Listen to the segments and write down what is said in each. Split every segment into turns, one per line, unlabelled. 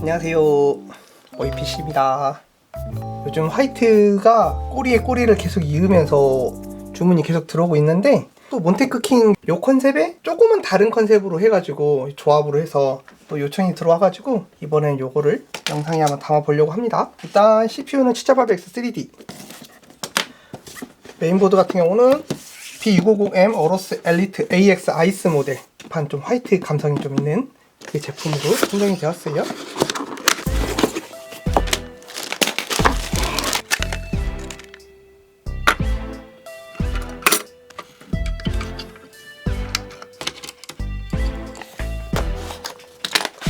안녕하세요, OEPC입니다. 요즘 화이트가 꼬리에 꼬리를 계속 이으면서 주문이 계속 들어오고 있는데, 또 몬테크킹 요 컨셉에 조금은 다른 컨셉으로 해가지고 조합으로 해서 또 요청이 들어와가지고 이번엔 요거를 영상에 한번 담아보려고 합니다. 일단 CPU는 치자바베 X3D, 메인보드 같은 경우는 B650M 어로스 엘리트 AX 아이스 모델, 반 좀 화이트 감성이 좀 있는 그 제품으로 선정이 되었어요.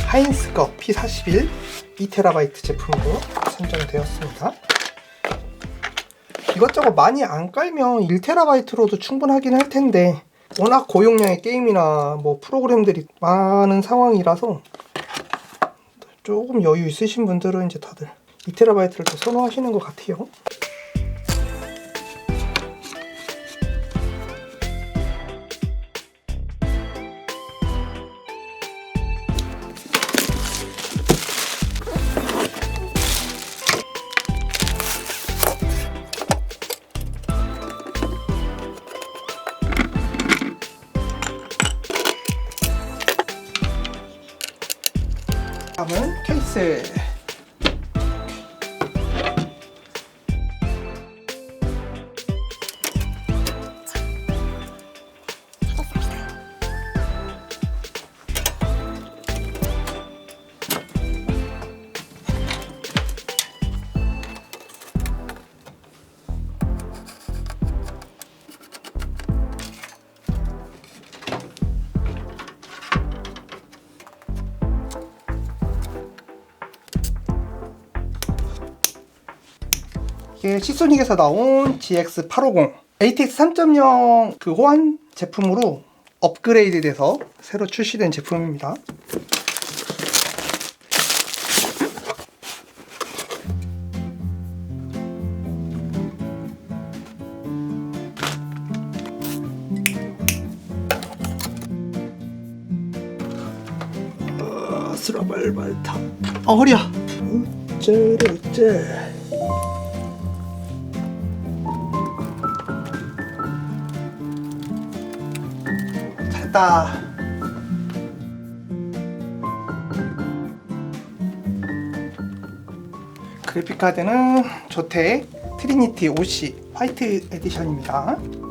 하인스거 P41 2TB 제품으로 선정되었습니다. 이것저것 많이 안 깔면 1TB로도 충분하긴 할 텐데, 워낙 고용량의 게임이나 뭐 프로그램들이 많은 상황이라서 조금 여유 있으신 분들은 이제 다들 2TB를 더 선호하시는 것 같아요. 다음은 케이스. 이게 시소닉에서 나온 GX850 ATX 3.0 그 호환 제품으로 업그레이드 돼서 새로 출시된 제품입니다. 스라발발탑. 허리야. 어쩌르쩌. 됐다. 그래픽카드는 조텍 트리니티 OC 화이트 에디션입니다.